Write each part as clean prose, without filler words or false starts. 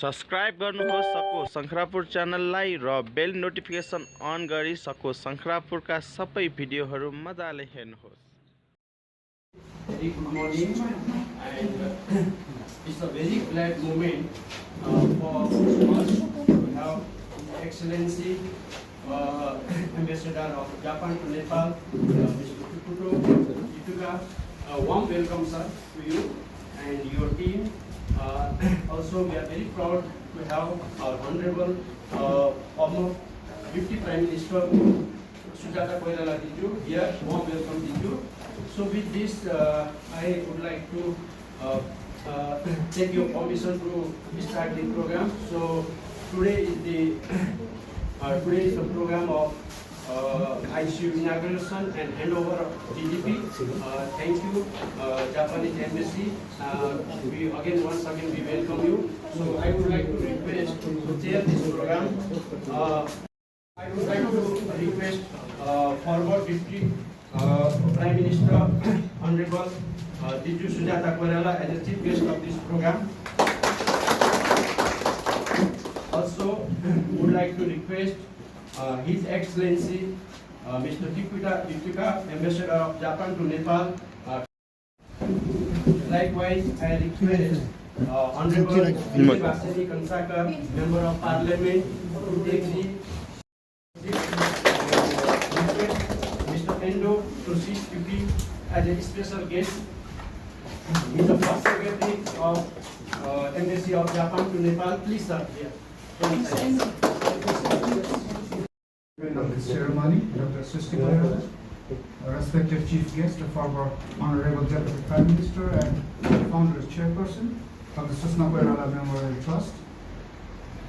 Subscribe गर्नुहोस् सकोस शङ्खरापुर च्यानललाई र bell notification अन गरी सकोस शङ्खरापुरका सबै भिडियोहरू मजाले हेर्नुहोस्। Very good morning, and it's a very glad moment for us to have Excellency Ambassador of Japan to Nepal, Mr. Kikuto Ituga. Warm welcome, sir, to you and your team. Also, we are very proud to have our Honorable former Deputy Prime Minister Sujata Koirala Diju here. Warm welcome, Diju. So with this, I would like to take your permission to start the program. So today is the program of ICU inauguration and handover of DGP. Thank you, Japanese Embassy. We once again we welcome you. So I would like to request to chair this program. I would like to request former Deputy Prime Minister Honorable Diju Sujata Koirala as the chief guest of this program. Also, would like to request His Excellency Mr. Kikuta Ituga, Ambassador of Japan to Nepal. Likewise, I request Honorable Vasini Kansakar, Member of Parliament, to take the Mr. Endo to sit duty as a special guest. He is the first secretary of Embassy of Japan to Nepal. Please, sir. Here. Of this ceremony, Dr. Srishti Koirala, respected chief guest, the former Honorable Deputy Prime Minister and founder chairperson of the Susna Koirala Memorial Trust,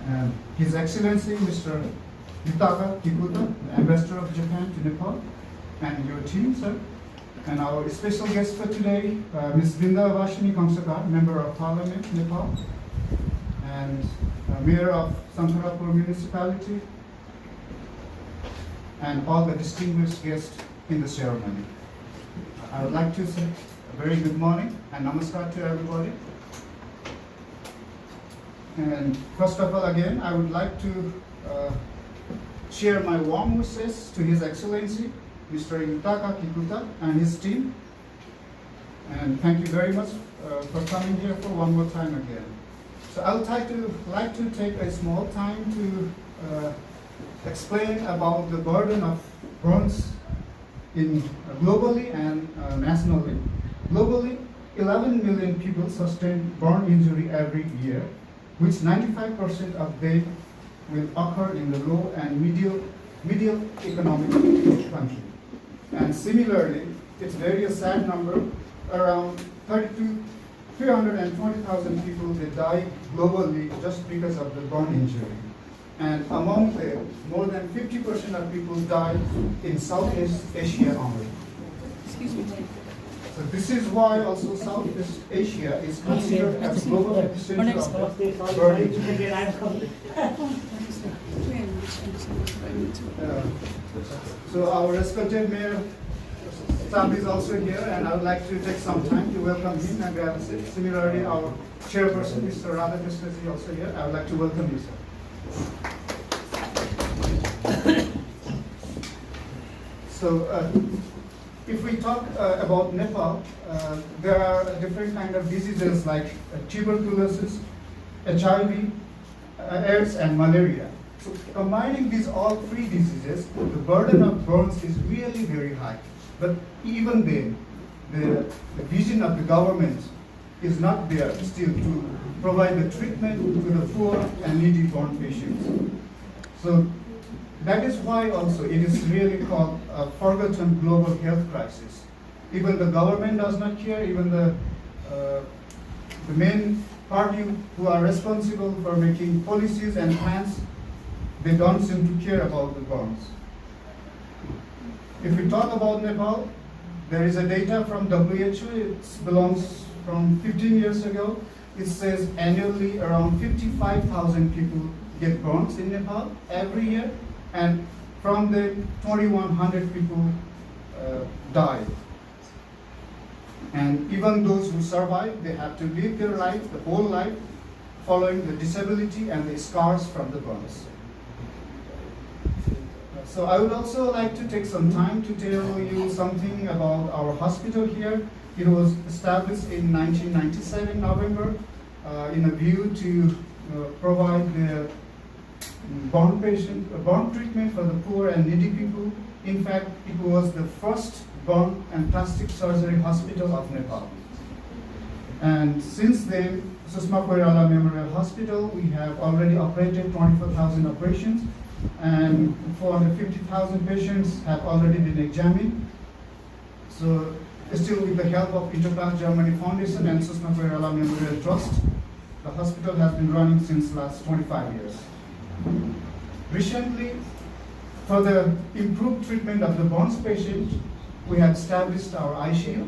and His Excellency Mr. Yutaka Kikuta, the Ambassador of Japan to Nepal, and your team, sir, and our special guest for today, Ms. Vindhyavashini Kamsakar, Member of Parliament, Nepal, and Mayor of Shangkharapur Municipality, and all the distinguished guests in the ceremony. I would like to say a very good morning and namaskar to everybody. And first of all, again, I would like to share my warm wishes to His Excellency, Mr. Yutaka Kikuta and his team. And thank you very much for coming here for one more time again. So I would like to take a small time to explain about the burden of burns in globally and nationally. Globally, 11 million people sustain burn injury every year, which 95% of them will occur in the low and medium economic country. And similarly, it's very sad number, around 320,000 people they die globally just because of the burn injury. And among them, more than 50% of people die in Southeast Asia only. Excuse me. So this is why also Southeast Asia is considered as global epicenter of burn injury. So our respected Mayor Sam is also here, and I would like to take some time to welcome him and grab a seat. Similarly, our chairperson, Mr. Radhakrishna is also here. I would like to welcome you, sir. So, if we talk about Nepal, there are different kind of diseases like tuberculosis, HIV, AIDS, and malaria. So, combining these all three diseases, the burden of burns is really very high. But even then, the vision of the government is not there still to provide the treatment to the poor and needy burn patients. So that is why also it is really called a forgotten global health crisis. Even the government does not care, even the main party who are responsible for making policies and plans, they don't seem to care about the burns. If we talk about Nepal, there is a data from WHO, it belongs from 15 years ago. It says annually around 55,000 people get burns in Nepal every year, and from the 2,100 people die. And even those who survive, they have to live their life, the whole life, following the disability and the scars from the burns. So I would also like to take some time to tell you something about our hospital here. It was established in 1997 November in a view to provide the burn treatment for the poor and needy people. In fact, it was the first burn and plastic surgery hospital of Nepal. And since then, Susma Koirala Memorial Hospital, we have already operated 24,000 operations, and 450,000 patients have already been examined. So, still with the help of Interpath Germany Foundation and Susma Koirala Memorial Trust, the hospital has been running since last 25 years. Recently, for the improved treatment of the burns patient, we have established our ICU.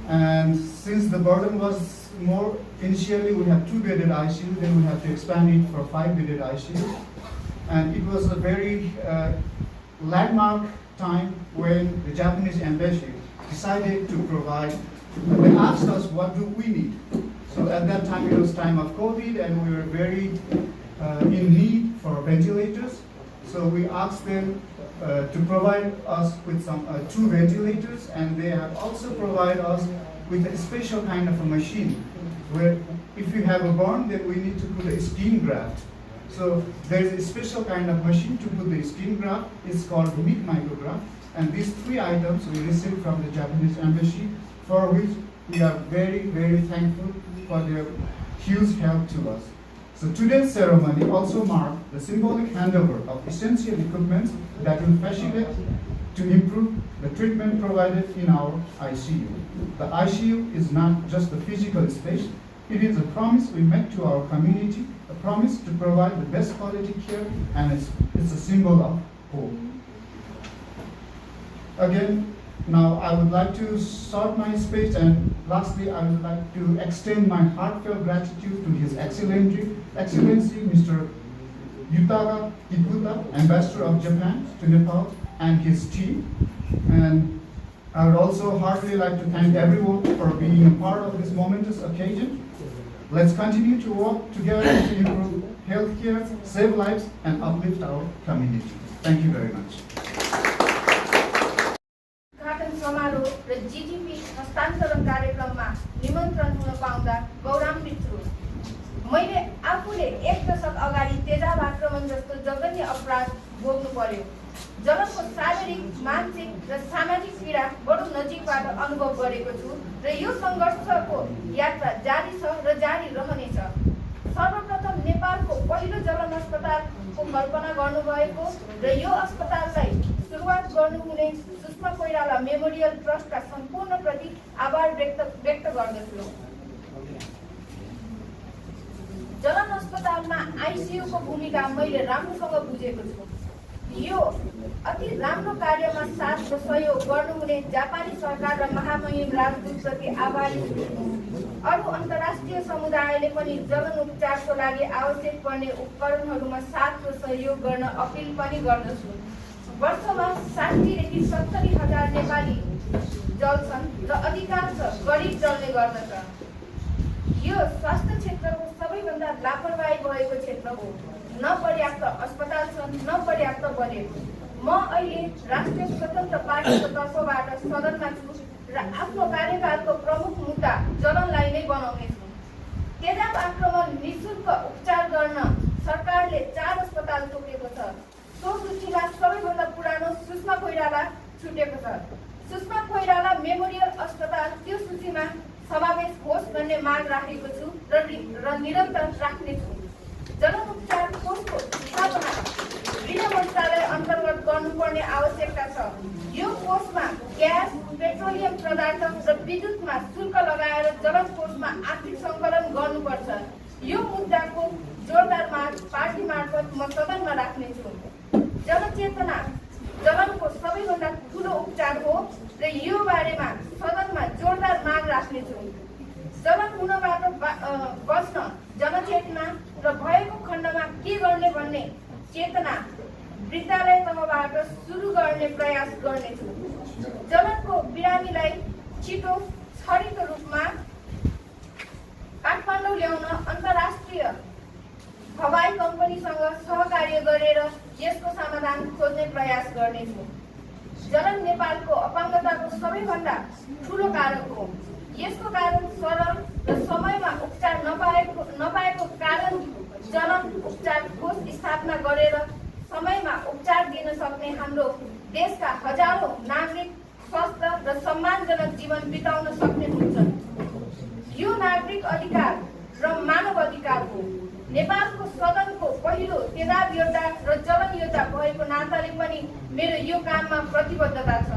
And since the burden was more, initially we had 2-bedded ICU, then we had to expand it for 5-bedded ICU. And it was a very landmark time when the Japanese embassy decided to provide, they asked us what do we need. So at that time it was time of COVID and we were very in need for ventilators. So we asked them to provide us with some 2 ventilators, and they have also provided us with a special kind of a machine where if you have a burn, then we need to put a skin graft. So there's a special kind of machine to put the skin graft. It's called meat micrograph. And these 3 items we received from the Japanese embassy, for which we are very, very thankful for their huge help to us. So today's ceremony also marks the symbolic handover of essential equipment that will facilitate to improve the treatment provided in our ICU. The ICU is not just a physical space, it is a promise we make to our community, a promise to provide the best quality care, and it's a symbol of hope. Again, now I would like to start my speech, and lastly I would like to extend my heartfelt gratitude to His Excellency Mr. Yutaka Kikuta, Ambassador of Japan to Nepal, and his team. And I would also heartily like to thank everyone for being a part of this momentous occasion. Let's continue to work together to improve healthcare, save lives, and uplift our community. Thank you very much. समारोह र GTP हस्तान्तरण कार्यक्रममा निमन्त्रण हुन पाउँदा गौरवान्वित छु। मैले आफूले 1 दशक अगाडि तेजाब आक्रमण जस्तो जघन्य अपराध भोग्नु पर्यो। जलनको शारीरिक, मानसिक र सामाजिक पीडा बडो नजिकबाट अनुभव गरेको छु र यो सङ्घर्षको यात्रा जारी छ र जारी रहनेछ। सर्वप्रथम नेपालको पहिलो जलन अस्पतालको कल्पना गर्नुभएको र यो अस्पताललाई सुरुवात गर्नुहुने सुषमा कोइराला मेमोरियल ट्रस्टका सम्पूर्णप्रति आभार व्यक्त गर्दछु। जलन अस्पतालमा आइसियुको भूमिका मैले राम्रोसँग बुझेको छु। यो अति राम्रो कार्यमा साथ र सहयोग गर्नुहुने जापानी सरकार र महामहिम राजदूतप्रति आभारी छु। अरू अन्तर्राष्ट्रिय समुदायले पनि जलन उपचारको लागि आवश्यक पर्ने उपकरणहरूमा साथ र सहयोग गर्न अपिल पनि गर्दछु। वर्षमा 60 देखि 70 हजार नेपाली जल्छन् र अधिकांश गरिब जल्ने गर्दछ। यो स्वास्थ्य क्षेत्रको सबैभन्दा लापरवाही भएको क्षेत्र हो। न पर्याप्त अस्पताल छन्, न पर्याप्त बजेट। म अहिले राष्ट्रिय स्वतन्त्र पार्टीको तर्फबाट सदनमा छु र आफ्नो कार्यकालको प्रमुख मुद्दा जलनलाई नै बनाउने छु। तेजाब आक्रमण निःशुल्क उपचार गर्न सरकारले 4 अस्पताल तोकेको छ। सो सूचीमा सबैभन्दा पुरानो सुषमा कोइराला छुटेको छ। सुषमा कोइराला मेमोरियल अस्पताल त्यो सूचीमा समावेश होस् भन्ने माग राखेको छु र निरन्तर राख्नेछु। जलन उपचार कोषको स्थापना गृह मन्त्रालय अन्तर्गत गर्नुपर्ने आवश्यकता छ। यो कोषमा ग्यास, पेट्रोलियम पदार्थ र विद्युतमा शुल्क लगाएर जलन कोषमा आर्थिक सङ्कलन गर्नुपर्छ। यो मुद्दाको जोरदार माग पार्टी मार्फत म सदनमा राख्नेछु। जनचेतना जलनको सबैभन्दा ठुलो उपचार हो र यो बारेमा सदनमा जोरदार माग राख्नेछु। जलन हुनबाट बच्न जनचेतना र भएको खण्डमा के गर्ने भन्ने चेतना विद्यालय तहबाट सुरु गर्ने प्रयास गर्नेछु। जलनको बिरामीलाई छिटो छरितो रूपमा काठमाडौँ ल्याउन अन्तर्राष्ट्रिय हवाई कम्पनीसँग सहकार्य गरेर यसको समाधान खोज्ने प्रयास गर्नेछु। जलन नेपालको अपाङ्गताको सबैभन्दा ठुलो कारक हो। यसको कारण सरल र समयमा उपचार नपाएको कारण जलन उपचार कोष स्थापना गरेर समयमा उपचार दिन सक्ने हाम्रो देशका हजारौं नागरिक स्वस्थ र सम्मानजनक जीवन बिताउन सक्ने हुन्छन्। यो नागरिक अधिकार र मानव अधिकार हो। नेपालको सदनको पहिलो तेजाब योद्धा र जलन योद्धा भएको नाताले पनि मेरो यो काममा प्रतिबद्धता छ।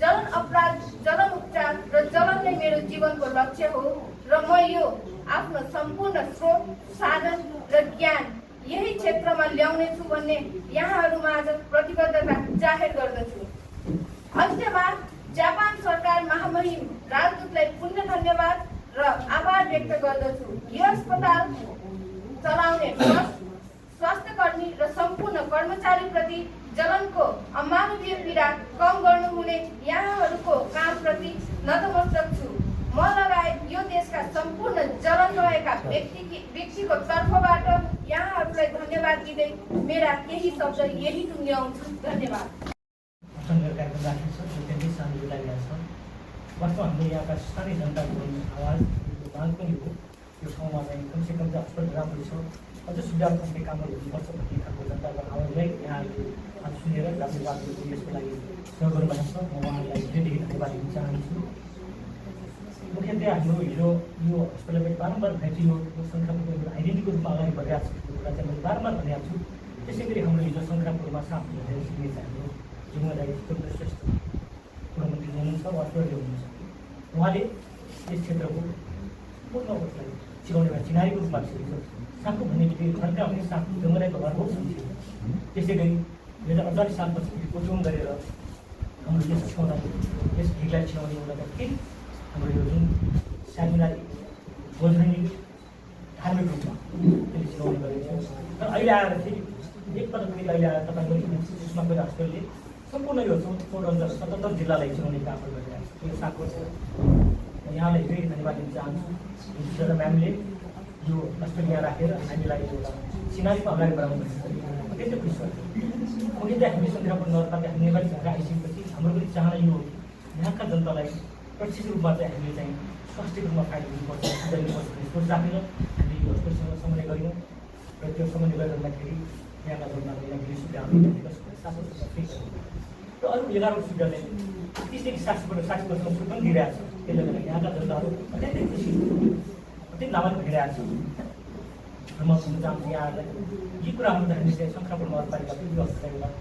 जलन अपराध, जलन उपचार र जलन नै मेरो जीवनको लक्ष्य हो र म यो आफ्नो सम्पूर्ण स्रोत, साधन र ज्ञान यही क्षेत्रमा ल्याउने छु भन्ने यहाँहरूमाझ प्रतिबद्धता जाहेर गर्दछु। अन्त्यमा जापान सरकार, महामहिम राजदूतलाई पुण्य धन्यवाद र आभार व्यक्त गर्दछु। यो अस्पताल चलाउने स्वास्थ्यकर्मी र सम्पूर्ण कर्मचारीप्रति जलनको अमानवीय पीडा कम गर्नुहुने यहाँहरूको कामप्रति नतमस्तक छु। म लगायत यो देशका सम्पूर्ण जलन रहेका व्यक्तिको तर्फबाट यहाँहरूलाई धन्यवाद दिँदै मेरा केही शब्द यही टुङ्ग्याउँछु। धन्यवाद। कार्यक्रम राखेको छ, त्यो त्यति शान्ति लागिरहेको छ। वास्तवमा हामीले यहाँका स्थानीय जनताको आवाज माग पनि हो। यो ठाउँमा चाहिँ कमसेकम चाहिँ अस्पताल राम्रो छ, अझ सुधार गर्ने कामहरू हुनुपर्छ भन्ने खालको जनताको आवाजलाई यहाँले आज सुनेर राम्रो बात गर्नु यसको लागि सहयोग गर्नुभएको छ। म उहाँलाई धेरैदेखि धन्यवाद दिन चाहन्छु। मुख्यतया हाम्रो हिजो यो अस्पतालमा बारम्बार भेटियो सङ्ख्रापुरको एउटा आइडेन्टिटीको रूपमा अगाडि बढिरहेको छ, कुरा चाहिँ मैले बारम्बार भनिरहेको छु। त्यसै गरी हाम्रो हिजो सङ्ख्रापुरमा साथ धेरै सिग्नेछ हाम्रो जिम्मेदारी श्रेष्ठ प्रधानमन्त्री हुनुहुन्छ, वास्तवले हुनुहुन्छ। उहाँले यस क्षेत्रको पूर्ण अवस्थालाई चिनाउने भए चिनारीको रूपमा सिकेको साँपको भन्ने बित्तिकै घरका हुने साँप जङ्गलाको घर बहुत सम्झियो। त्यसै गरी 2048 सालपछि कोचुङ गरेर हाम्रो यस छिनाउने यस भिगलाई छिनाउने एउटा फेरि हाम्रो यो जुन सामिनारी गोजनी धार्मिक रूपमा त्यसले छिनाउने गरेको छ। तर अहिले आएर फेरि एकपल्ट फेरि अहिले आएर तपाईँको सुषमा कोइरा हस्पिटलले सम्पूर्ण यो 77 जिल्लालाई छिनाउने कामहरू गरिरहेको छ। यो साँपको छ। यहाँलाई फेरि धन्यवाद दिन चाहन्छु। म्यामले यो अस्ट्रेलिया राखेर हामीलाई एउटा सिनारीमा अगाडि बढाउनु अत्यन्तै खुसी छ। मुख्यतः हामी सङ्ख्रापुर नगरपालिका हामी नेपाली भएर आइसकेपछि हाम्रो पनि चाहना यो यहाँका जनतालाई प्रत्यक्ष रूपमा चाहिँ हामीले चाहिँ स्वास्थ्यको रूपमा फाइदा दिनुपर्छ, सुधार दिनुपर्छ भन्ने सोच राखेर हामीले यो हस्पिटलसँग समन्वय गऱ्यौँ र त्यो समन्वय गर्दाखेरि यहाँका जनतालाई यहाँको सुविधा र अरू 11 सुविधाले 30देखि 60% सुट पनि दिइरहेको छ। त्यसले गर्दा यहाँका जनताहरू अत्यन्तै खुसी, अत्यन्तै लाभान्वित भइरहेको छ। र म भन्न चाहन्छु यहाँहरूलाई यी कुराहरू त हामीले चाहिँ सङ्ख्रापुर नगरपालिकाको यो हस्पिटललाई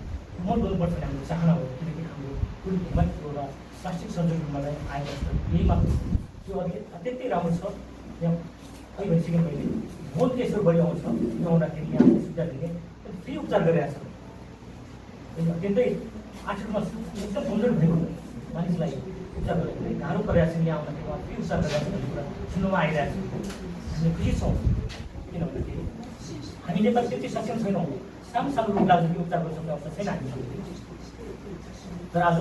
मल गर्नुपर्छ भन्ने हाम्रो चाहना हो। किनकि हाम्रो कुल हिमालको एउटा प्लास्टिक सर्जरीमा चाहिँ आएको छ, यही मात्र त्यो अत्यन्तै राम्रो छ। यहाँ कहीँ भइसक्यो मैले बोन केसहरू बढी आउँछ, यो आउँदाखेरि यहाँ सुविधा दिने फ्री उपचार गरिरहेको छ। अत्यन्तै आर्थिकमा एकदम कमजोर भएको मानिसलाई उपचार गर्दाखेरि गाह्रो परिरहेको छ। यहाँ आउँदाखेरि उहाँ फ्री उपचार गरिरहेको छ भन्ने कुरा सुन्नुमा आइरहेको छ। हामी खुसी छौँ, किन भन्दाखेरि हामी नेपाल त्यति सक्षम छैनौँ। सानो रोग लाग्छ कि उपचार गर्न सक्ने अवस्था छैन हामीसँग। तर आज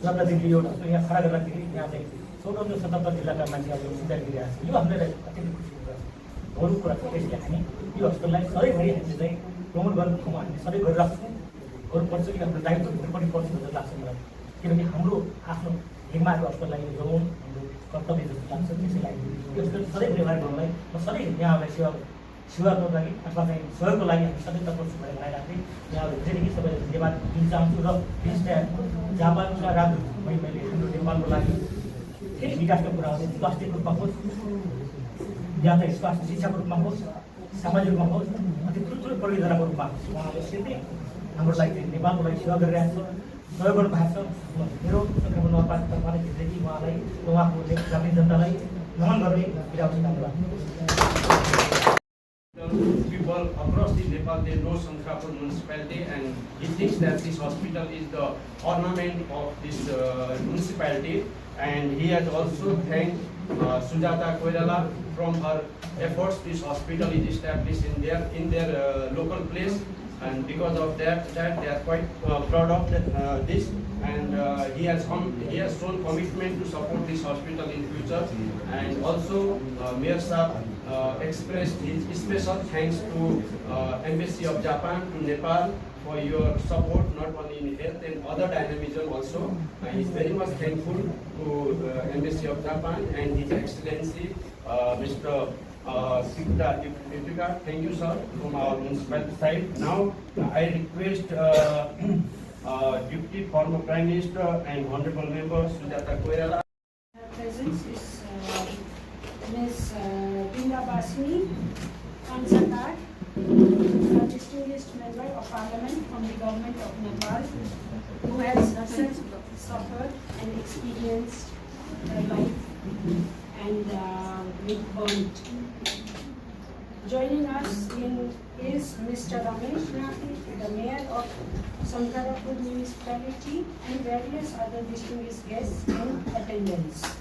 जबदेखि यो यहाँ खडा गर्दाखेरि यहाँ चाहिँ 77 जिल्लाका मान्छेहरूले सुविधा दिइरहेको छ। यो हामीलाई अत्यन्तै खुसीको कुरा छ। अरू कुरा छ। त्यसले हामी यो हस्पिटललाई सधैँभरि हामीले चाहिँ प्रमोट गर्ने ठाउँमा हामीले सधैँ गरिराख्छौँ, गर्नुपर्छ कि हाम्रो दायित्व पनि पर्छ जस्तो लाग्छ मलाई। किनकि हाम्रो आफ्नो हिमालको हस्पिटललाई जोगाउनु हाम्रो कर्तव्य जस्तो लाग्छ। त्यसै लागि यो हस्पिटल सधैँभरि अगाडि बढ्नलाई म सधैँ यहाँहरूलाई सेवाको लागि अथवा चाहिँ सहयोगको लागि हामी सधैँ तत्पर छु भनेर भनिराख्दै यहाँहरू धेरैदेखि सबैलाई धन्यवाद दिन चाहन्छु। र विशेष जापानका राजदूत मैले हाम्रो नेपालको लागि फेरि विकासको कुरा हो, स्वास्थ्यको रूपमा होस् या त स्वास्थ्य शिक्षाको रूपमा होस्, सामाजिक रूपमा होस्, अति ठुल्ठुलो परियोजनाको रूपमा होस्, उहाँले अत्यन्तै हाम्रो लागि नेपालको लागि सेवा गरिरहेको छ, सहयोग गर्नु भएको छ। मेरो सङ्ख्रापुर नगरपालिकाबाट धेरै उहाँलाई उहाँको ग्रामीण जनतालाई नमन गर्ने बिराउँछु। धन्यवाद। People across the Nepal, they know Sangkrapur municipality, and he thinks that this hospital is the ornament of this municipality. And he has also thanked Sujata Koirala from her efforts. This hospital is established in their local place, and because of that they are quite proud of this. And he has shown commitment to support this hospital in future. And also Mayor Sahab expressed his special thanks to Embassy of Japan to Nepal for your support, not only in health and other dynamism also. He is very much thankful to Embassy of Japan and His Excellency Mr. Kikuta Ituka. Thank you, sir, from our municipal side. Now I request Deputy former Prime Minister and Honorable Member Sujata Koirala. Presence is Ms. Binda Basmi Kansakar, a distinguished member of Parliament from the Government of Nepal, who has herself suffered and experienced life and with burnt. Joining us is Mr. Ramesh Nathi, the Mayor of Sankharapur Municipality, and various other distinguished guests in attendance.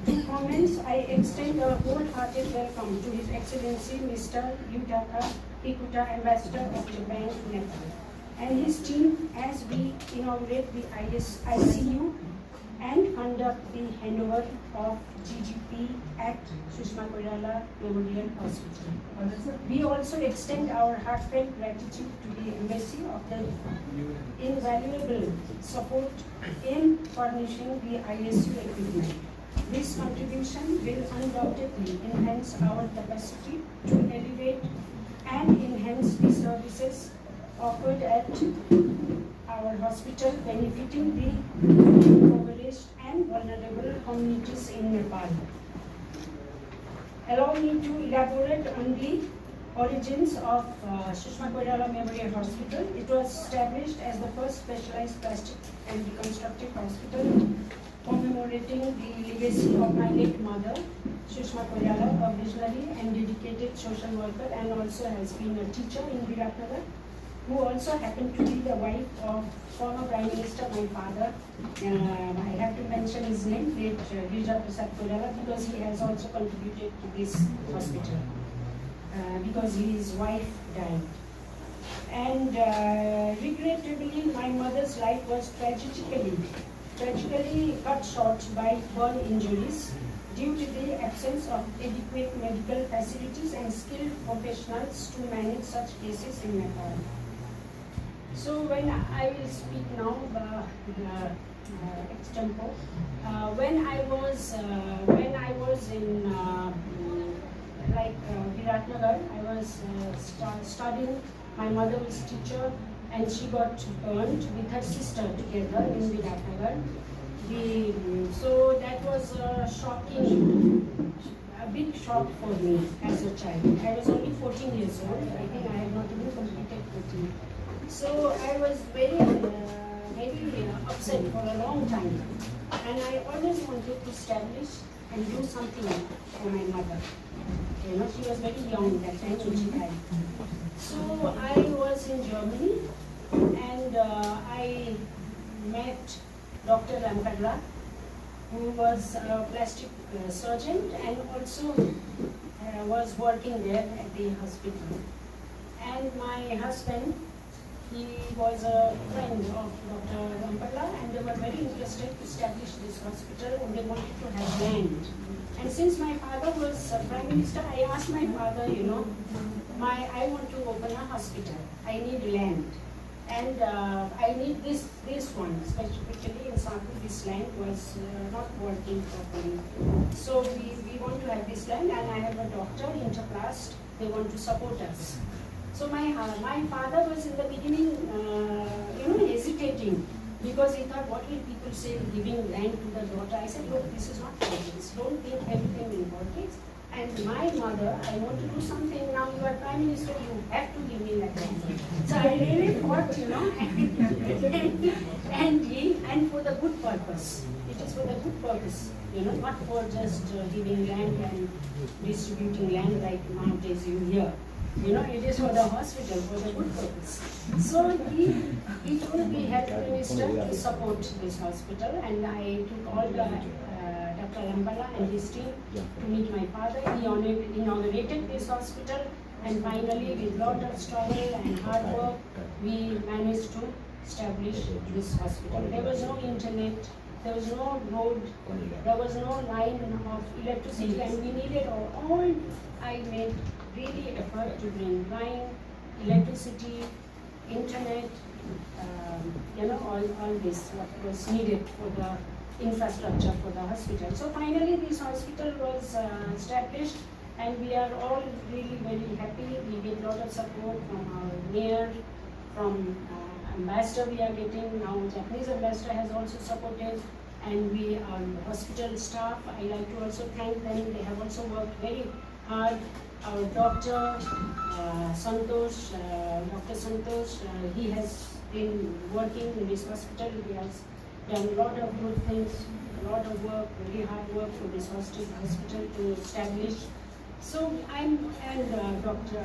To comments, I extend a wholehearted welcome to His Excellency Mr. Yutaka Kikuta, Ambassador of Japan to Nepal, and his team as we inaugurate the ICU and conduct the handover of GGP at Sushma Koirala Memorial Hospital. We also extend our heartfelt gratitude to the Embassy of the invaluable support in furnishing the ICU equipment. This contribution will undoubtedly enhance our capacity to elevate and enhance the services offered at our hospital, benefiting the impoverished and vulnerable communities in Nepal. Allow me to elaborate on the origins of Sushma Koirala Memorial Hospital. It was established as the first specialized plastic and reconstructive hospital commemorating the legacy of my late mother, Sushma Koirala, a visionary and dedicated social worker, and also has been a teacher in Viratnagar, who also happened to be the wife of former Prime Minister, my father. I have to mention his name, late Girija Prasad Koirala, because he has also contributed to this hospital, because his wife died. And regrettably, my mother's life was tragically cut short by burn injuries due to the absence of adequate medical facilities and skilled professionals to manage such cases in Nepal. So when I will speak now extempo, when I was in Viratnagar, I was studying. My mother was teacher, and she got burned with her sister together in Viratnagar. So that was a big shock for me as a child. I was only 14 years old. I think I had not even completed 14. So I was very upset for a long time, and I always wanted to establish and do something for my mother. You know, she was very young that time when she died. So I was in Germany, and I met Dr. Rampadla, who was a plastic surgeon and also was working there at the hospital. And my husband, he was a friend of Dr. Rampadla, and they were very interested to establish this hospital, and they wanted to have land. And since my father was Prime Minister, I asked my father, you know, I want to open a hospital. I need land. And I need this one, especially in Sankhu, this land was not working properly. So we want to have this land, and I have a doctor, Interplast, they want to support us. So my father was in the beginning, hesitating, because he thought, what will people say giving land to the daughter? I said, look, this is not politics. Don't think everything in politics. And my mother, I want to do something. Now you are Prime Minister, you have to give me that land. So I really thought, you know, and for the good purpose. It is for the good purpose, you know, not for just giving land and distributing land like nowadays you hear. You know, it is for the hospital, for the good purpose. So he told me, health minister, to support this hospital, and I took all the Dr. Rampadla and his team to meet my father. He inaugurated this hospital, and finally, with lot of struggle and hard work, we managed to establish this hospital. There was no internet, there was no road, there was no line of electricity, and we needed all. I made really effort to bring line, electricity, internet, all this what was needed for the infrastructure for the hospital. So finally this hospital was established, and we are all really very happy. We get a lot of support from our mayor, from ambassador we are getting now. Japanese ambassador has also supported, and we are hospital staff. I like to also thank them. They have also worked very hard. Our doctor, Santosh, Dr. Santosh, he has been working in this hospital. He has done a lot of good things, a lot of work, very hard work for this hospital to establish. So Dr.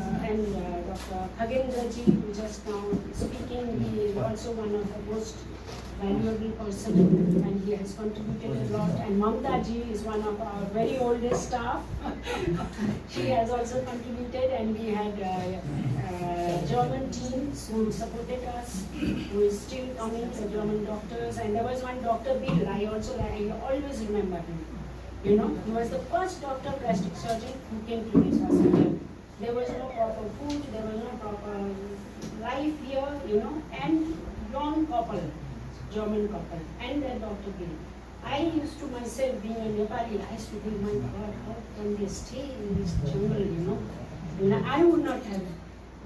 Khagendraji, who just now speaking, he is also one of the most valuable person, and he has contributed a lot. And Mamta ji is one of our very oldest staff. She has also contributed, and we had German teams who supported us, who is still coming, the German doctors. And there was one Dr. Bill, I always remember him. He was the first doctor, plastic surgeon, who came to this hospital. There was no proper food, there was no proper life here, and young couple, German couple, and then Dr. Bill. I used to myself, being a Nepali, I used to think, my God, how can they stay in this jungle,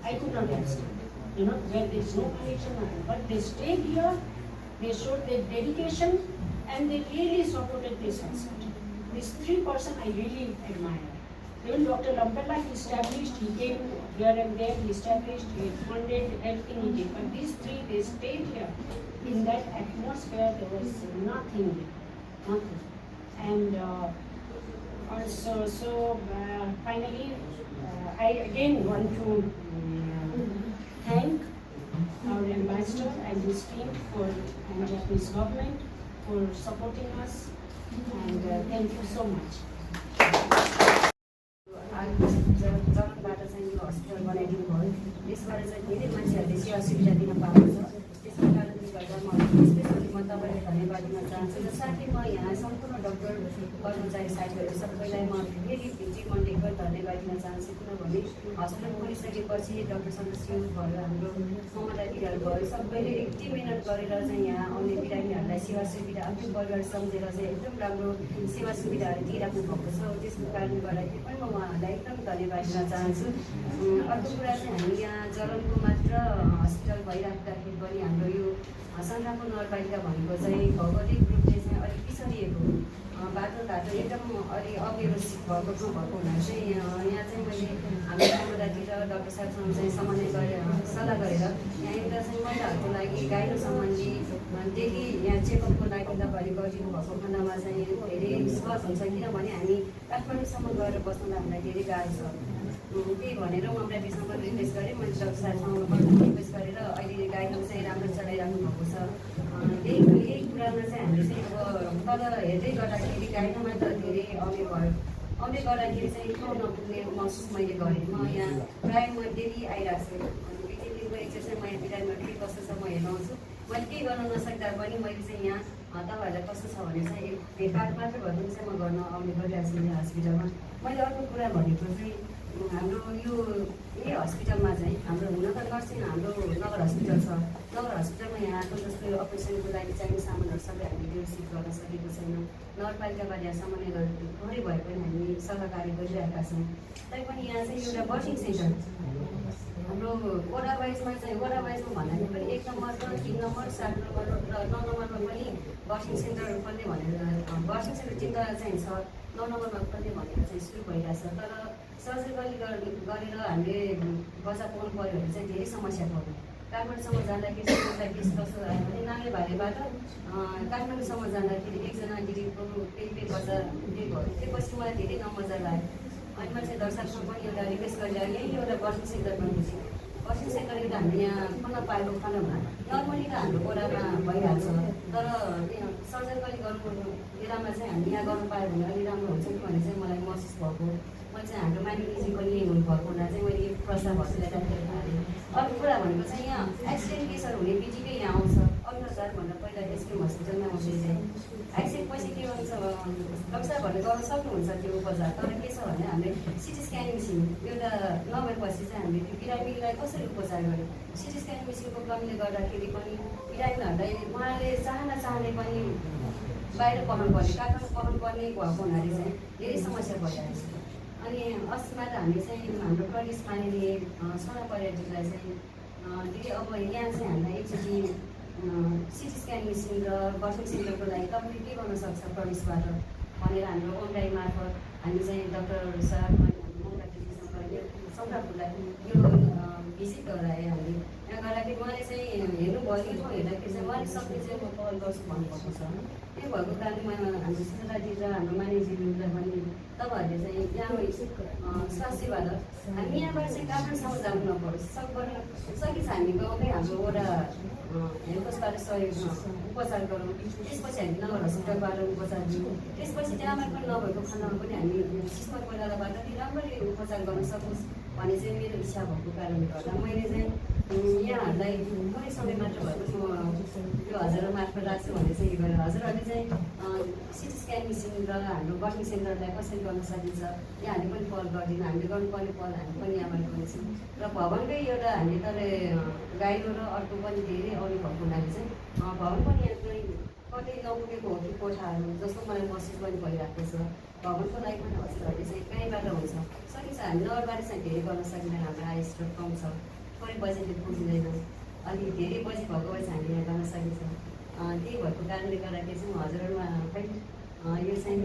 I could not have stayed, where there is no connection, but they stayed here, they showed their dedication, and they really supported this hospital. These 3 persons I really admire. Even Dr. Lampella, he established, he came here and there, he established, he funded everything he did. But these 3, they stayed here. In that atmosphere, there was nothing. And finally, I again want to thank our ambassador and his team and Japanese government for supporting us. And thank you so much. जगनबाट चाहिँ यो hospital बनाइदिनु भयो। त्यसबाट चाहिँ धेरै मान्छेहरूले सेवा सुविधा दिन पाएको छ। त्यसको कारणले गर्दा म स्पेसली तपाईँलाई धन्यवाद दिन चाहन्छु र साथै म यहाँ सम्पूर्ण डक्टर कर्मचारी साथीहरू सबैलाई म फेरि भिजी मण्डेको धन्यवाद दिन चाहन्छु। किनभने हस्पिटल खोलिसकेपछि डक्टर सन्तोषज्यू भयो, हाम्रो ममता दिदीहरू भयो, सबैले यति मिहिनेत गरेर चाहिँ यहाँ आउने बिरामीहरूलाई सेवा सुविधा आफ्नो परिवार सम्झेर चाहिँ एकदम राम्रो सेवा सुविधाहरू दिइराख्नु भएको छ। त्यसको कारणले गर्दाखेरि पनि म उहाँहरूलाई एकदम धन्यवाद दिन चाहन्छु। अर्को कुरा चाहिँ हामी यहाँ जलनको मात्र हस्पिटल भइराख्दाखेरि पनि हाम्रो यो सङ्घापुर नगरपालिका भनेको चाहिँ भौगोलिक रूपले चाहिँ अलिक पिछडिएको बाटोघाटो एकदम अलि अव्यवस्थित भएको हुनाले चाहिँ यहाँ चाहिँ मैले हाम्रो समुदायतिर डक्टर साहबसँग चाहिँ समन्वय गरेर सल्लाह गरेर यहाँ एउटा चाहिँ महिलाहरूको लागि गाइनो सम्बन्धी डेली यहाँ चेकअपको लागि तपाईँले गरिदिनु भएको खण्डमा चाहिँ धेरै सहज हुन्छ। किनभने हामी काठमाडौँसम्म गएर बस्नुलाई हामीलाई धेरै गाह्रो छ। त्यही भनेर म म्याडीसँग रिक्वेस्ट गरेँ, मैले डक्टर साहबसँग रिक्वेस्ट गरेर अहिले गाइनो चाहिँ राम्रो चलाइराख्नु भएको छ। यही कुरामा चाहिँ हामीले चाहिँ अब तल हेर्दै गर्दाखेरि गाइनोमा त धेरै आउने गर्दाखेरि चाहिँ ठुलो नपुग्ने महसुस मैले गरेँ। म यहाँ प्रायः म डेली आइरहेको छु। दिनको एक्सर्साइज म यहाँ बिरामीमा के कस्तो छ म हेर्न आउँछु। मैले केही गर्न नसक्दा पनि मैले चाहिँ यहाँ तपाईँहरूलाई कस्तो छ भने चाहिँ भेटघाट मात्र भए पनि चाहिँ म गर्न आउने गरिरहेको छु यहाँ हस्पिटलमा। मैले अर्को कुरा भनेको चाहिँ हाम्रो यही हस्पिटलमा चाहिँ हाम्रो हुन त नर्सिङ हाम्रो नगर हस्पिटल छ। नगर हस्पिटलमा यहाँको जस्तो अपरेसनको लागि चाहिने सामानहरू सबै हामीले व्यवस्थित गर्न सकेको छैन। नगरपालिकाबाट यहाँ समन्वय गरे भए पनि हामी सहकारी गरिरहेका छौँ। तैपनि यहाँ चाहिँ एउटा बर्थिङ सेन्टर हाम्रो वडा वाइजमा भन्दाखेरि पनि 1 नम्बर र 3 नम्बर 7 नम्बर र 9 नम्बरमा पनि बर्थिङ सेन्टर खोल्ने भनेर बर्थिङ सेन्टर 3 चाहिँ छ, 9 नम्बरमा खोल्ने भनेर चाहिँ सुरु भइरहेछ। तर सर्जिकली गरेर हामीले बच्चा पाउनु पऱ्यो भने चाहिँ धेरै समस्या पर्यो। काठमाडौँसम्म जाँदाखेरि चाहिँ केस कस्तो आयो भने नाङ्गे भालेबाट काठमाडौँसम्म जाँदाखेरि एकजना दिदीको पेट बच्चा डेड भयो। त्यसपछि मलाई धेरै नमजा लाग्यो। अनि मैले चाहिँ दर्शकसँग पनि एउटा रिक्वेस्ट गरेर यही एउटा बर्थिङ सेन्टर बनाउँछु। बर्थिङ सेन्टर एउटा हामीले यहाँ खोल्न पाएको खण्डमा नर्मली त हाम्रो वडामा भइहाल्छ। तर सर्जिकली गर्नु बेलामा चाहिँ हामी यहाँ गर्नु पायो भने अलिक राम्रो हुन्छ कि भन्ने चाहिँ मलाई महसुस भएको। मैले चाहिँ हाम्रो मानिनीजी पनि यही हुनुभएको हुँदा चाहिँ मैले यो प्रस्ताव हस्पिटललाई राखेर थालेँ। अर्को कुरा भनेको चाहिँ यहाँ एक्सिडेन्ट केसहरू हुने बित्तिकै यहाँ आउँछ। 18,000 भन्दा पहिला एसकेएम हस्पिटलमा आउँदै चाहिँ डाक्टर साहबहरूले गर्न सक्नुहुन्छ त्यो उपचार। तर के छ भने हामीले सिटी स्क्यान मेसिन एउटा नभएपछि चाहिँ हामीले त्यो बिरामीलाई कसरी उपचार गर्ने, सिटी स्क्यान मेसिनको कमीले गर्दाखेरि पनि बिरामीहरूलाई उहाँले चाहने पनि बाहिर पठाउनुपर्ने, काठमाडौँ पठाउनुपर्ने भएको हुनाले चाहिँ धेरै समस्या भइरहेको छ। अनि अस्तिमा त हामीले चाहिँ हाम्रो प्रदेश पानीले सोना पर्यटकलाई चाहिँ दिदी अब यहाँ चाहिँ हामीलाई एकचोटि सिटी स्क्यान मेसिन र बर्थिङ सेन्टरको लागि तपाईँले के गर्न सक्छ प्रदेशबाट भनेर हाम्रो अनलाइन मार्फत हामी चाहिँ डाक्टर साहब सङ्ग्रामपुरलाई यो भिजिट गराएँ हामीले। यहाँ गर्दाखेरि उहाँले चाहिँ हेर्नुभयो कि हेर्दाखेरि चाहिँ उहाँले सक्ने चाहिँ म पहल गर्छु भन्नुभएको छ। त्यही भएको कारणले हाम्रो सुशादी र हाम्रो मानिसजीहरूलाई पनि तपाईँहरूले चाहिँ यहाँ स्वास्थ्य सेवाबाट हामी यहाँबाट चाहिँ काठमाडौँसम्म जानु नपरोस्, सकिन्छ हामी गाउँमै हाम्रो वडा हेल्थबाट सहयोग उपचार गरौँ, त्यसपछि हामी नगर हस्पिटलबाट उपचार दिउँ, त्यसपछि त्यहाँबाट पनि नभएको खण्डमा पनि हामी सिस्मा कोइरालाबाट राम्ररी उपचार गर्न सकोस् भन्ने चाहिँ मेरो इच्छा भएको कारणले गर्दा मैले चाहिँ यहाँहरूलाई कुनै समय मात्र भए पनि म यो हजुरहरू मार्फत राख्छु भने चाहिँ यो गरेर हजुरहरूले चाहिँ सिटी स्क्यान मेसिन र हाम्रो बर्थिङ सेन्टरलाई कसरी गर्न सकिन्छ यहाँहरूले पनि पहल गरिदिनु, हामीले गर्नुपर्ने पहल हामी पनि यहाँबाट गर्नेछौँ। र भवनकै एउटा हामीले तर गाइरो र अर्को पनि धेरै अरू भएको हुनाले चाहिँ भवन पनि यहाँ चाहिँ कतै नपुगेको हो कि कोठाहरू जस्तो मलाई महसुस पनि भइरहेको छ। भवनको लागि पनि हजुरहरूले चाहिँ कहीँबाट हुन्छ सकिन्छ, हामी नगरबाटै चाहिँ धेरै गर्न सकिँदैन, हाम्रो आय स्रोत कम छ, थोरै बजेटले पुगिँदैन, अलिक धेरै बजेट भएको भए चाहिँ हामीले यहाँ गर्न सकिन्छ। त्यही भएको कारणले गर्दाखेरि चाहिँ म हजुरहरूमा पनि यो चाहिँ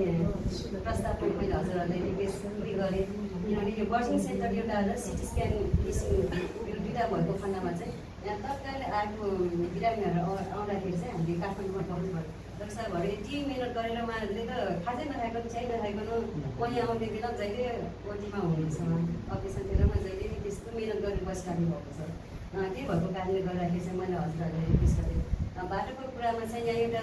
प्रस्ताव पनि मैले हजुरहरूलाई रिक्वेस्ट गरेँ, किनभने यो बर्थिङ सेन्टर एउटा र सिटी स्क्यान मेसिन यो दुइटा भएको खण्डमा चाहिँ यहाँ तत्काल आएको बिरामीहरू आउँदाखेरि चाहिँ हामीले काठमाडौँमा पाउनु पर्यो। डाक्टर साहबहरू यति मिहिनेत गरेर उहाँहरूले त खाँदै नखाइकन चियाइ नखाइकन वहीँ आउने बेला जहिले ओटीमा हुनुहुन्छ, अपरेसन थिएटरमा जहिले त्यस्तो मिहिनेत गरेर बसिरहनु भएको छ। त्यही भएको कारणले गर्दाखेरि चाहिँ मैले हजुरहरूलाई रिक्वेस्ट गरेँ। बाटोको कुरामा चाहिँ यहाँ एउटा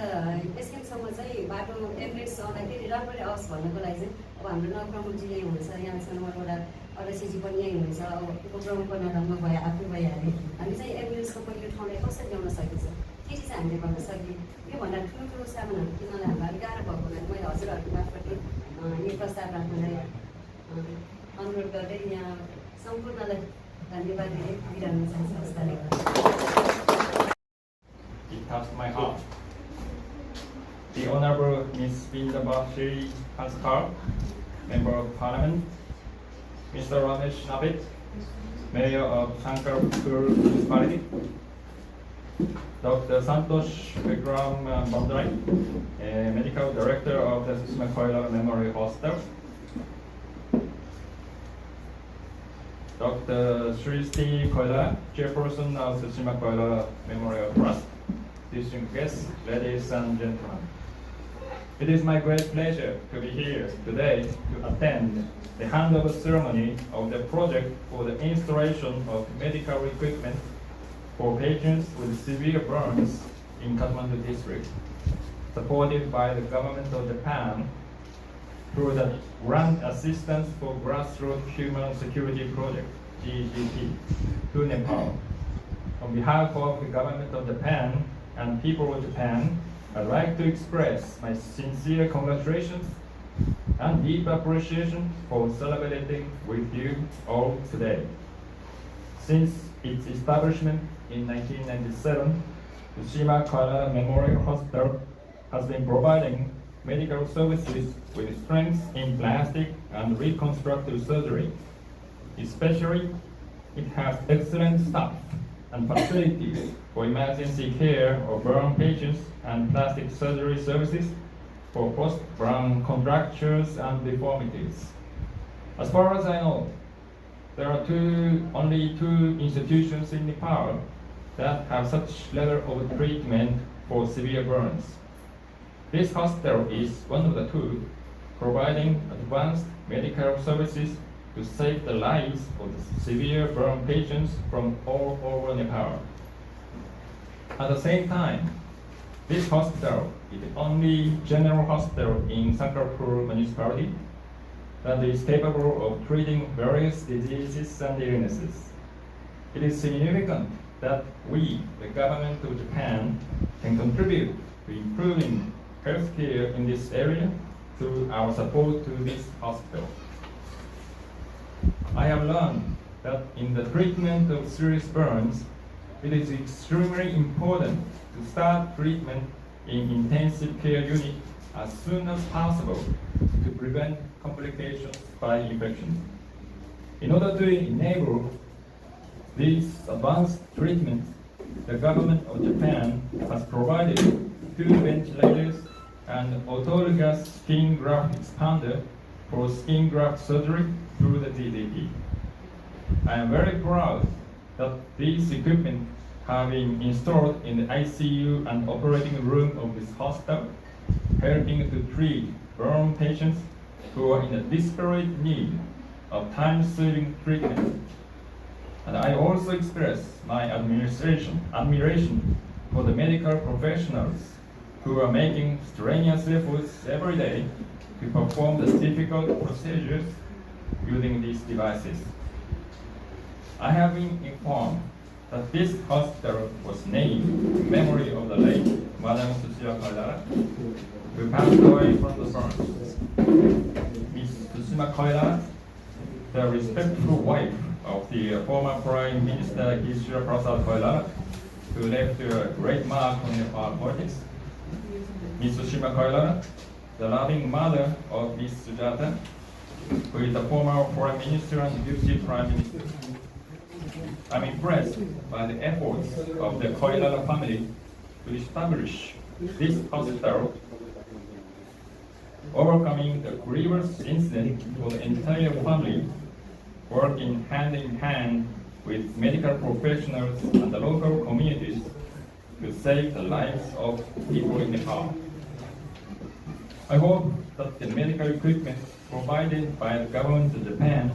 एसकेएमसम्म चाहिँ बाटो एम्बुलेन्स आउँदाखेरि राम्ररी आओस् भन्नको लागि चाहिँ अब हाम्रो नवप्रमुखजी यहीँ हुनुहुन्छ, यहाँ छनौटबाट अध्यक्षजी पनि यहीँ हुनुहुन्छ, अब उपप्रमुख नराम्रो भयो आफै भइहाले हामी चाहिँ एम्बुलेन्सको पनि यो ठाउँलाई कसरी ल्याउन सकिन्छ त्यति चाहिँ हामीले गर्न सकियो। योभन्दा ठुलो सामानहरू किन्नलाई हामीलाई अलिक गाह्रो भएको हुनाले मैले हजुरहरूको मार्फत यो प्रस्ताव राख्नलाई अनुरोध गर्दै यहाँ सम्पूर्णलाई धन्यवाद दिँदै बिराउन चाहन्छु। हस्ताले It touched my heart. The Honorable Ms. Bindabashiri Hanskar, Member of Parliament, Mr. Ramesh Nabit, Mayor of Shankarpur Municipality, Dr. Santosh Vikram Bandrai, Medical Director of the Sushma Koirala Memorial Hospital, Dr. Srishti Koirala, Chairperson of Sushma Koirala Memorial Trust, distinguished guests, ladies and gentlemen. It is my great pleasure to be here today to attend the handover ceremony of the project for the installation of medical equipment for patients with severe burns in Kathmandu district, supported by the government of Japan through the Grant Assistance for Grassroots Human Security Project, GGP, to Nepal. On behalf of the government of Japan and people of Japan, I'd like to express my sincere congratulations and deep appreciation for celebrating with you all today. Since its establishment in 1997, the Sushma Koirala Memorial Hospital has been providing medical services with strength in plastic and reconstructive surgery. Especially, it has excellent staff and facilities for emergency care of burn patients and plastic surgery services for post-burn contractures and deformities. As far as I know, there are only two institutions in Nepal that have such level of treatment for severe burns. This hospital is one of the two, providing advanced medical services to save the lives of the severe burn patients from all over Nepal. At the same time, this hospital is the only general hospital in Shankarpur municipality that is capable of treating various diseases and illnesses. It is significant that we, the government of Japan, can contribute to improving healthcare in this area through our support to this hospital. I have learned that in the treatment of serious burns, it is extremely important to start treatment in intensive care unit as soon as possible to prevent complications by infection. In order to enable these advanced treatments, the government of Japan has provided 2 ventilators and autologous skin graft expander for skin graft surgery through the DDP. I am very proud that these equipment have been installed in the ICU and operating room of this hospital, helping to treat burn patients who are in a desperate need of time-saving treatment. And I also express my admiration for the medical professionals who are making strenuous efforts every day to perform the difficult procedures using these devices. I have been informed that this hospital was named in memory of the late Madame Tsushima Koidara, who passed away from the burns. Ms. Tsushima Koidara, the respectful wife of the former Prime Minister Gishira Prasad Koidara, who left a great mark on Nepal politics. Ms. Tsushima Koidara, the loving mother of Ms. Sujata, who is the former Foreign Minister and Deputy Prime Minister. I'm impressed by the efforts of the Koidara family to establish this hospital, overcoming the grievous incident for the entire family, working hand in hand with medical professionals and the local communities to save the lives of people in Nepal. I hope that the medical equipment provided by the government of Japan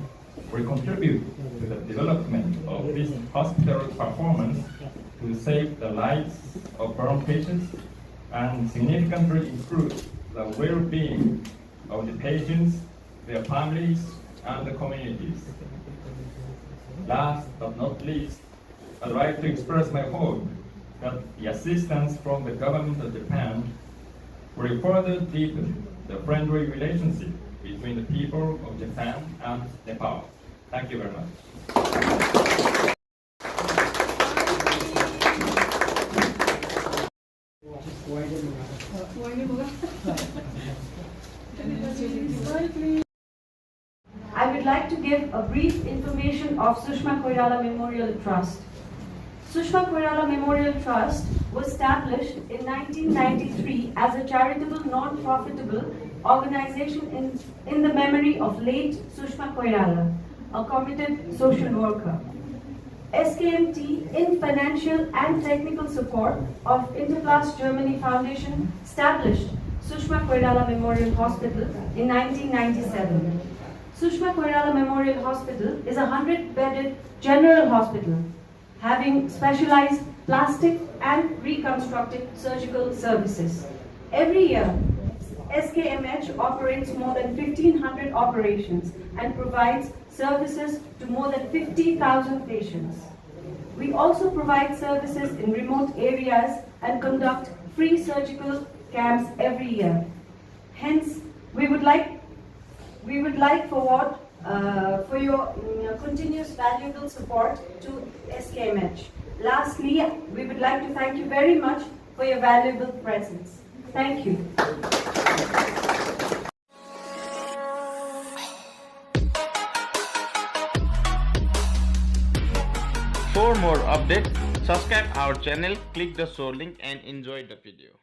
will contribute to the development of this hospital's performance to save the lives of burn patients and significantly improve the well-being of the patients, their families, and the communities. Last but not least, I'd like to express my hope that the assistance from the government of Japan will further deepen the friendly relationship between the people of Japan and Nepal. Thank you very much. I would like to give a brief information of Sushma Koirala Memorial Trust. Sushma Koirala Memorial Trust was established in 1993 as a charitable, non-profitable organization in the memory of late Sushma Koirala, a committed social worker. SKMT, in financial and technical support of Interplast Germany Foundation, established Sushma Koirala Memorial Hospital in 1997. Sushma Koirala Memorial Hospital is a 100-bedded general hospital having specialized plastic and reconstructive surgical services. Every year, SKMH operates more than 1,500 operations and provides services to more than 50,000 patients. We also provide services in remote areas and conduct free surgical camps every year. Hence, we would like for your continuous valuable support to SKMH. Lastly, we would like to thank you very much for your valuable presence. Thank you. For more updates, subscribe our channel, click the show link and enjoy the video.